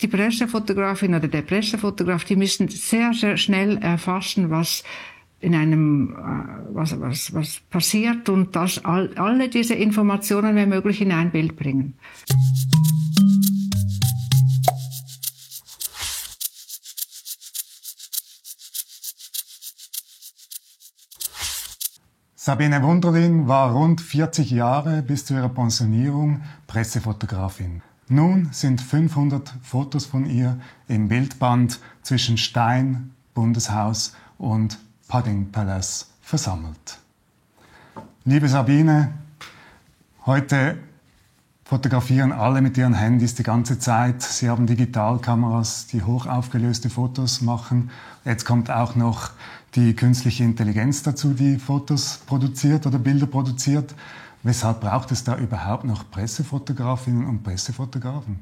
die Pressefotografin oder der Pressefotograf, die müssen sehr, sehr schnell erfassen, was in einem, was passiert und das alle diese Informationen, wenn möglich, in ein Bild bringen. Sabine Wunderling war rund 40 Jahre bis zu ihrer Pensionierung Pressefotografin. Nun sind 500 Fotos von ihr im Bildband zwischen Stein, Bundeshaus und Pudding Palace versammelt. Liebe Sabine, heute fotografieren alle mit ihren Handys die ganze Zeit. Sie haben Digitalkameras, die hochaufgelöste Fotos machen. Jetzt kommt auch noch die künstliche Intelligenz dazu, die Fotos produziert oder Bilder produziert. Weshalb braucht es da überhaupt noch Pressefotografinnen und Pressefotografen?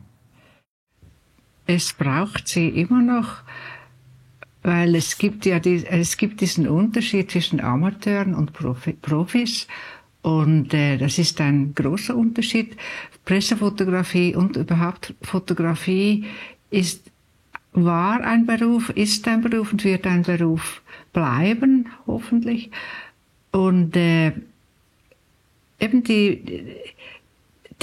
Es braucht sie immer noch, weil es gibt diesen Unterschied zwischen Amateuren und Profis. Und das ist ein großer Unterschied. Pressefotografie und überhaupt Fotografie war ein Beruf, ist ein Beruf und wird ein Beruf bleiben, hoffentlich. Und eben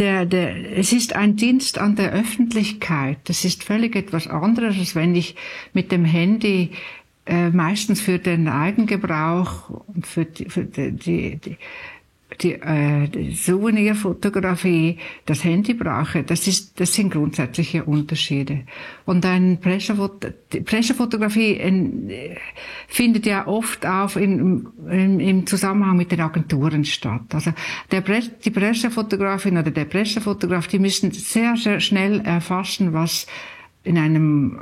es ist ein Dienst an der Öffentlichkeit. Das ist völlig etwas anderes, als wenn ich mit dem Handy meistens für den Eigengebrauch und für die Souvenirfotografie das Handy brauche. Das sind grundsätzliche Unterschiede. Und die Pressefotografie findet ja oft auf im Zusammenhang mit den Agenturen statt. Also die Pressefotografin oder der Pressefotograf, die müssen sehr, sehr schnell erfassen, was in einem,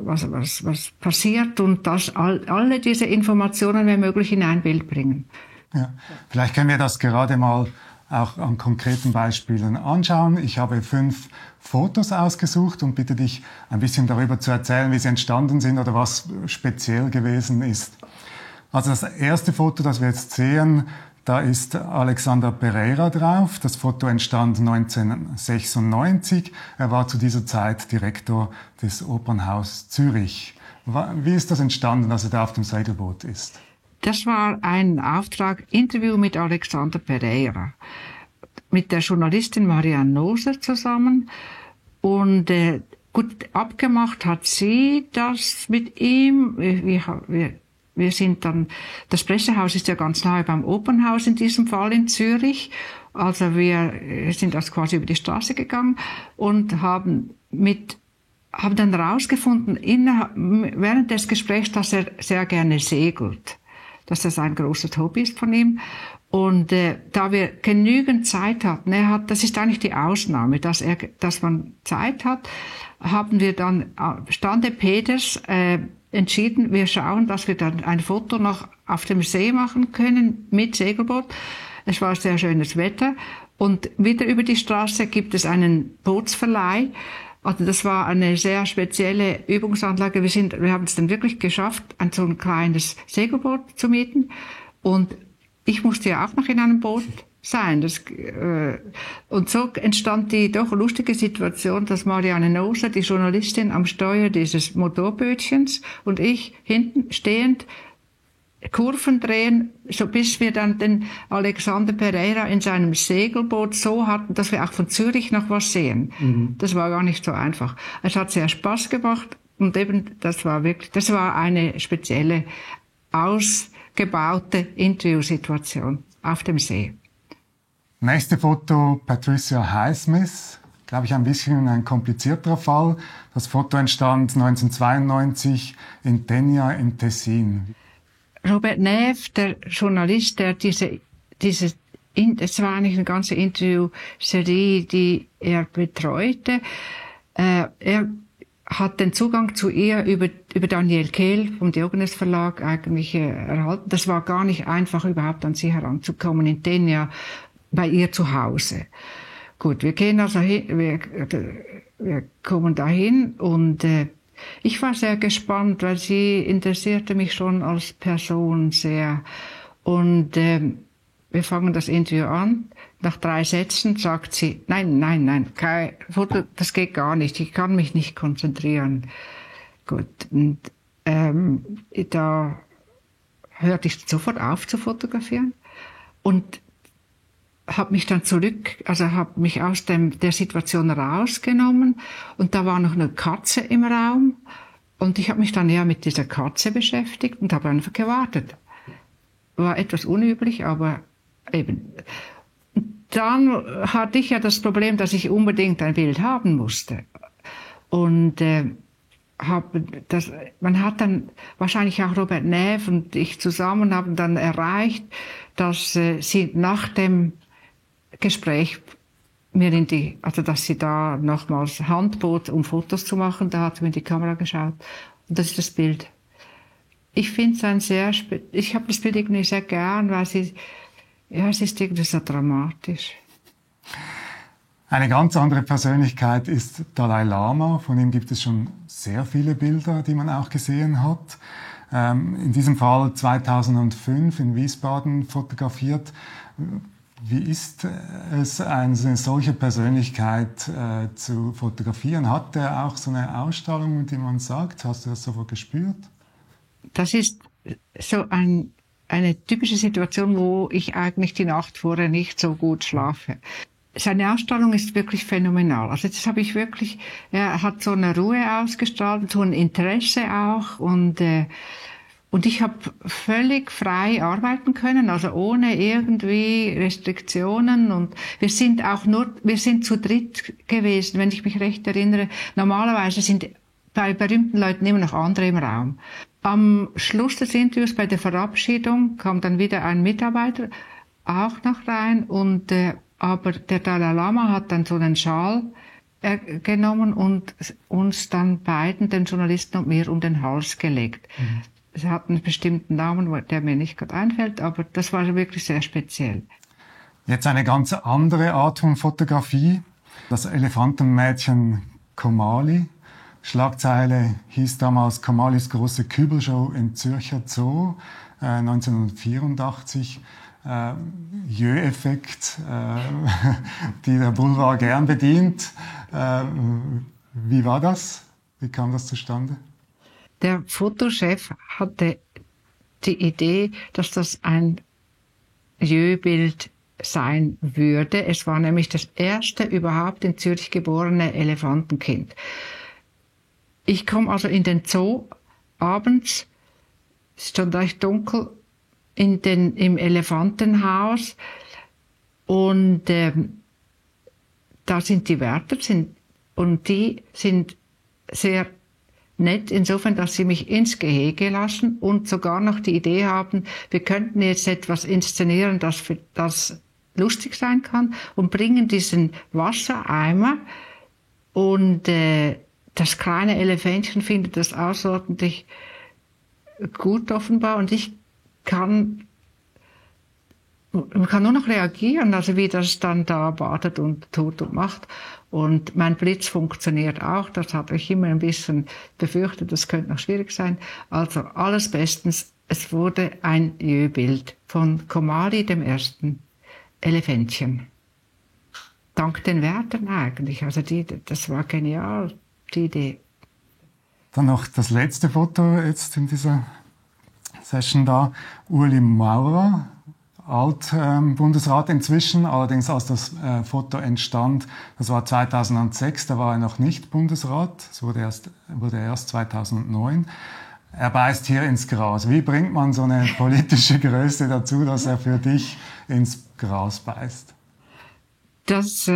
was passiert und das alle diese Informationen, wenn möglich, in ein Bild bringen. Ja, vielleicht können wir das gerade mal auch an konkreten Beispielen anschauen. Ich habe 5 Fotos ausgesucht und bitte dich ein bisschen darüber zu erzählen, wie sie entstanden sind oder was speziell gewesen ist. Also das erste Foto, das wir jetzt sehen, da ist Alexander Pereira drauf. Das Foto entstand 1996. Er war zu dieser Zeit Direktor des Opernhaus Zürich. Wie ist das entstanden, dass er da auf dem Segelboot ist? Das war ein Auftrag, Interview mit Alexander Pereira, mit der Journalistin Marianne Noser zusammen. Und gut abgemacht hat sie das mit ihm. Wir sind dann, das Pressehaus ist ja ganz nahe beim Opernhaus in diesem Fall in Zürich. Also wir sind also quasi über die Straße gegangen und haben dann herausgefunden, während des Gesprächs, dass er sehr gerne segelt, dass das ein großes Hobby ist von ihm. Und da wir genügend Zeit hatten, das ist eigentlich die Ausnahme, dass man Zeit hat, haben wir dann Stande Peters entschieden, wir schauen, dass wir dann ein Foto noch auf dem See machen können mit Segelboot. Es war sehr schönes Wetter und wieder über die Straße gibt es einen Bootsverleih. Also das war eine sehr spezielle Übungsanlage. Wir haben es dann wirklich geschafft, so ein kleines Segelboot zu mieten. Und ich musste ja auch noch in einem Boot sein. Und so entstand die doch lustige Situation, dass Marianne Noser, die Journalistin, am Steuer dieses Motorbötchens und ich hinten stehend Kurven drehen, so bis wir dann den Alexander Pereira in seinem Segelboot so hatten, dass wir auch von Zürich noch was sehen. Mhm. Das war gar nicht so einfach. Es hat sehr Spaß gemacht und eben das war eine spezielle, ausgebaute Interviewsituation auf dem See. Nächste Foto, Patricia Highsmith. Glaube ich, ein bisschen ein komplizierterer Fall. Das Foto entstand 1992 in Tegna im Tessin. Robert Neff, der Journalist, der das war eigentlich eine ganze Interviewserie, die er betreute. Er hat den Zugang zu ihr über Daniel Kehl vom Diogenes Verlag eigentlich erhalten. Das war gar nicht einfach, überhaupt an sie heranzukommen in Tegna, bei ihr zu Hause. Gut, wir gehen also hin, wir kommen dahin und ich war sehr gespannt, weil sie interessierte mich schon als Person sehr. Und wir fangen das Interview an. Nach 3 Sätzen sagt sie, nein, kein Foto, das geht gar nicht. Ich kann mich nicht konzentrieren. Gut, und da hörte ich sofort auf zu fotografieren und habe mich dann habe mich aus der Situation rausgenommen und da war noch eine Katze im Raum und ich habe mich dann mit dieser Katze beschäftigt und habe einfach gewartet. War etwas unüblich, aber eben. Dann hatte ich ja das Problem, dass ich unbedingt ein Bild haben musste. Und man hat dann wahrscheinlich auch Robert Neff und ich zusammen haben dann erreicht, dass sie nach dem Gespräch dass sie da nochmals Hand bot, um Fotos zu machen. Da hat mir in die Kamera geschaut. Und das ist das Bild. Ich finde es ich habe das Bild irgendwie sehr gern, weil es ist irgendwie so dramatisch. Eine ganz andere Persönlichkeit ist Dalai Lama. Von ihm gibt es schon sehr viele Bilder, die man auch gesehen hat. In diesem Fall 2005 in Wiesbaden fotografiert. Wie ist es, eine solche Persönlichkeit zu fotografieren? Hat er auch so eine Ausstrahlung, die man sagt? Hast du das sofort gespürt? Das ist so eine typische Situation, wo ich eigentlich die Nacht vorher nicht so gut schlafe. Seine Ausstrahlung ist wirklich phänomenal. Also das habe ich wirklich, er hat so eine Ruhe ausgestrahlt, so ein Interesse auch und ich habe völlig frei arbeiten können, also ohne irgendwie Restriktionen und wir sind zu dritt gewesen, wenn ich mich recht erinnere. Normalerweise sind bei berühmten Leuten immer noch andere im Raum. Am Schluss des Interviews bei der Verabschiedung kam dann wieder ein Mitarbeiter auch noch rein und aber der Dalai Lama hat dann so einen Schal genommen und uns dann beiden, den Journalisten und mir, um den Hals gelegt. Mhm. Es hat einen bestimmten Namen, der mir nicht gerade einfällt, aber das war wirklich sehr speziell. Jetzt eine ganz andere Art von Fotografie. Das Elefantenmädchen Komali. Schlagzeile hieß damals Komalis große Kübelshow im Zürcher Zoo 1984. Jö-Effekt, die der Boulevard gern bedient. Wie war das? Wie kam das zustande? Der Fotochef hatte die Idee, dass das ein Jö-Bild sein würde. Es war nämlich das erste überhaupt in Zürich geborene Elefantenkind. Ich komme also in den Zoo abends, es ist schon recht dunkel, im Elefantenhaus und da sind die Wärter und die sind sehr nett insofern, dass sie mich ins Gehege lassen und sogar noch die Idee haben, wir könnten jetzt etwas inszenieren, das lustig sein kann und bringen diesen Wassereimer und das kleine Elefantchen findet das außerordentlich gut offenbar und man kann nur noch reagieren, also wie das dann da badet und tut und macht. Und mein Blitz funktioniert auch, das habe ich immer ein bisschen befürchtet, das könnte noch schwierig sein. Also alles bestens, es wurde ein Jö-Bild von Komali, dem ersten Elefantchen. Dank den Wärtern eigentlich, also das war genial, die Idee. Dann noch das letzte Foto jetzt in dieser Session da, Ueli Maurer, Alt-Bundesrat inzwischen, allerdings als das Foto entstand, das war 2006, da war er noch nicht Bundesrat, es wurde erst 2009. Er beißt hier ins Gras. Wie bringt man so eine politische Größe dazu, dass er für dich ins Gras beißt? Das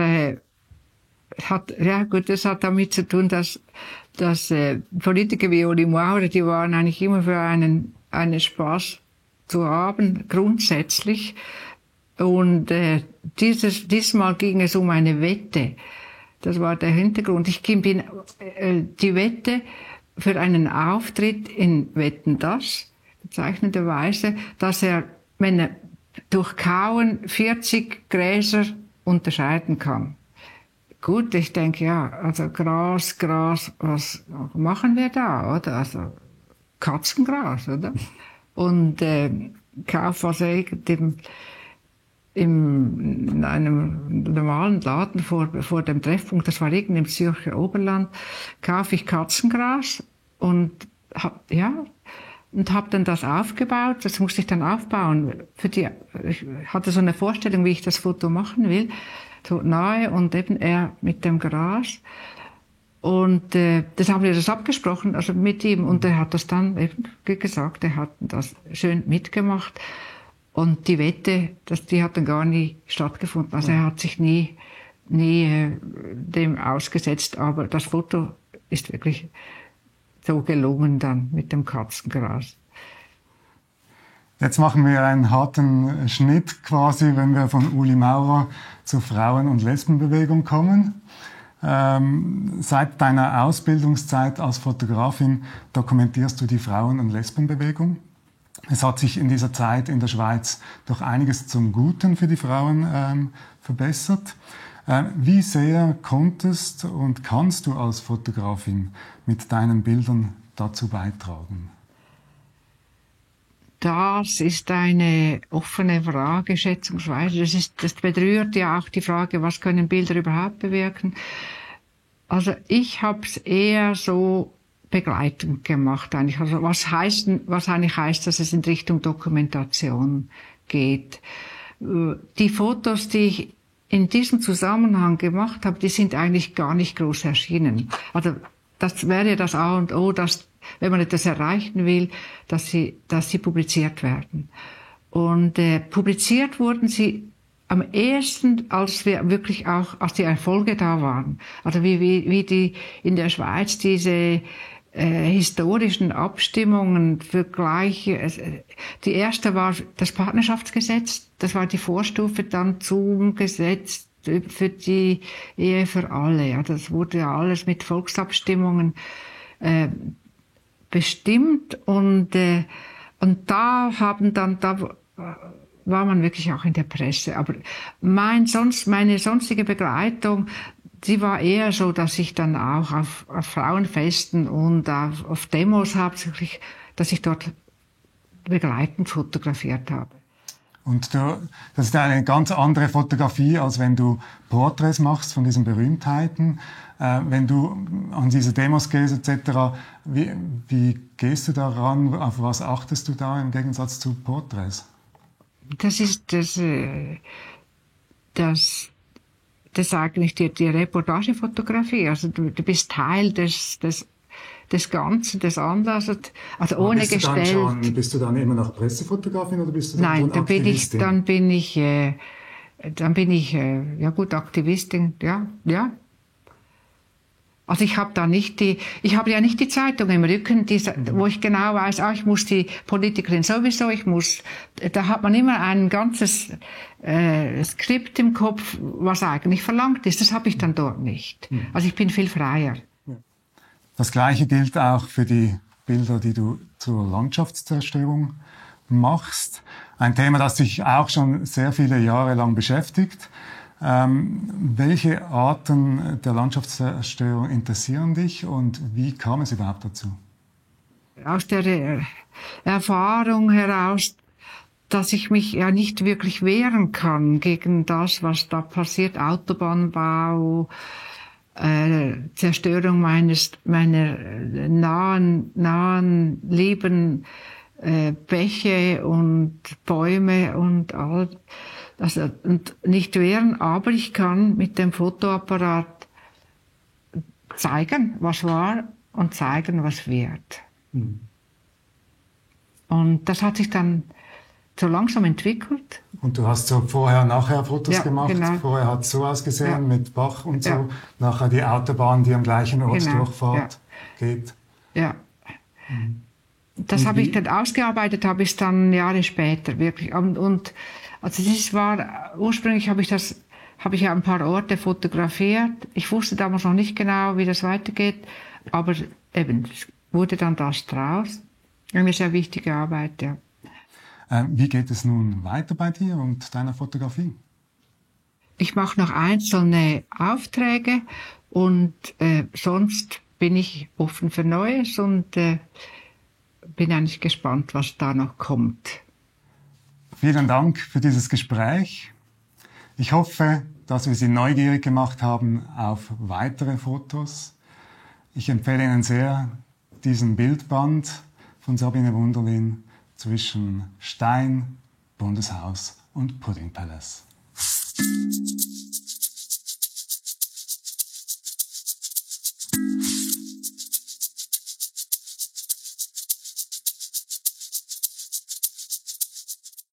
hat damit zu tun, dass Politiker wie Ueli Maurer, die waren eigentlich immer für einen Spaß zu haben, grundsätzlich. Und diesmal ging es um eine Wette. Das war der Hintergrund. Ich bin die Wette für einen Auftritt in Wetten, das, bezeichnenderweise, dass er, wenn er durch Kauen 40 Gräser unterscheiden kann. Gut, ich denke, ja, also Gras, was machen wir da, oder? Also Katzengras, oder? Und kauf also in einem normalen Laden vor dem Treffpunkt, das war irgend im Zürcher Oberland, kaufe ich Katzengras und habe dann das aufgebaut. Das musste ich dann aufbauen. Ich hatte so eine Vorstellung, wie ich das Foto machen will, so nahe und eben er mit dem Gras. Und das haben wir das abgesprochen, also mit ihm. Und er hat das dann eben, wie gesagt, er hat das schön mitgemacht. Und die Wette, die hat dann gar nie stattgefunden. Also er hat sich nie dem ausgesetzt. Aber das Foto ist wirklich so gelungen dann mit dem Katzengras. Jetzt machen wir einen harten Schnitt quasi, wenn wir von Uli Maurer zur Frauen- und Lesbenbewegung kommen. Seit deiner Ausbildungszeit als Fotografin dokumentierst du die Frauen- und Lesbenbewegung. Es hat sich in dieser Zeit in der Schweiz doch einiges zum Guten für die Frauen verbessert. Wie sehr konntest und kannst du als Fotografin mit deinen Bildern dazu beitragen? Das ist eine offene Frage, schätzungsweise. Das berührt ja auch die Frage, was können Bilder überhaupt bewirken. Also ich habe es eher so begleitend gemacht eigentlich. Also was eigentlich heißt, dass es in Richtung Dokumentation geht. Die Fotos, die ich in diesem Zusammenhang gemacht habe, die sind eigentlich gar nicht groß erschienen. Also das wäre das A und O, dass, wenn man etwas erreichen will, dass sie publiziert werden. Und publiziert wurden sie am ehesten, als die Erfolge da waren. Also wie die in der Schweiz diese historischen Abstimmungen für gleiche. Die erste war das Partnerschaftsgesetz, das war die Vorstufe dann zum Gesetz für die Ehe für alle. Ja, das wurde ja alles mit Volksabstimmungen bestimmt und da war man wirklich auch in der Presse. Aber meine sonstige Begleitung, die war eher so, dass ich dann auch auf Frauenfesten und auf Demos hauptsächlich, dass ich dort begleitend fotografiert habe. Und das ist eine ganz andere Fotografie, als wenn du Porträts machst von diesen Berühmtheiten. Wenn du an diese Demos gehst etc., wie gehst du daran? Auf was achtest du da im Gegensatz zu Porträts? Das ist eigentlich die Reportagefotografie. Also du bist Teil des Ganzen, des Anlasses, also aber ohne gestellt. Bist du dann immer noch Pressefotografin oder bist du dann Nein, Aktivistin? dann bin ich Aktivistin, ja. Also ich habe ja nicht die Zeitung im Rücken, wo ich genau weiß, ich muss die Politikerin sowieso, da hat man immer ein ganzes Skript im Kopf, was eigentlich verlangt ist. Das habe ich dann dort nicht. Also ich bin viel freier. Das Gleiche gilt auch für die Bilder, die du zur Landschaftszerstörung machst. Ein Thema, das dich auch schon sehr viele Jahre lang beschäftigt. Welche Arten der Landschaftszerstörung interessieren dich und wie kam es überhaupt dazu? Aus der Erfahrung heraus, dass ich mich ja nicht wirklich wehren kann gegen das, was da passiert, Autobahnbau, Zerstörung meiner nahen lieben Bäche und Bäume und all. Also, und nicht wehren, aber ich kann mit dem Fotoapparat zeigen, was war und zeigen, was wird. Und das hat sich dann so langsam entwickelt. Und du hast so vorher-nachher Fotos gemacht? Genau. Vorher hat es so ausgesehen mit Bach und so, nachher die Autobahn, die am gleichen Ort Durchfahrt geht. Ja. Das habe ich dann ausgearbeitet, habe ich dann Jahre später wirklich. Und also ursprünglich habe ich ja ein paar Orte fotografiert. Ich wusste damals noch nicht genau, wie das weitergeht, aber eben, es wurde dann das draus. Eine sehr wichtige Arbeit, ja. Wie geht es nun weiter bei dir und deiner Fotografie? Ich mache noch einzelne Aufträge und sonst bin ich offen für Neues und bin eigentlich gespannt, was da noch kommt. Vielen Dank für dieses Gespräch. Ich hoffe, dass wir Sie neugierig gemacht haben auf weitere Fotos. Ich empfehle Ihnen sehr diesen Bildband von Sabine Wunderlin zwischen Stein, Bundeshaus und Pudding Palace.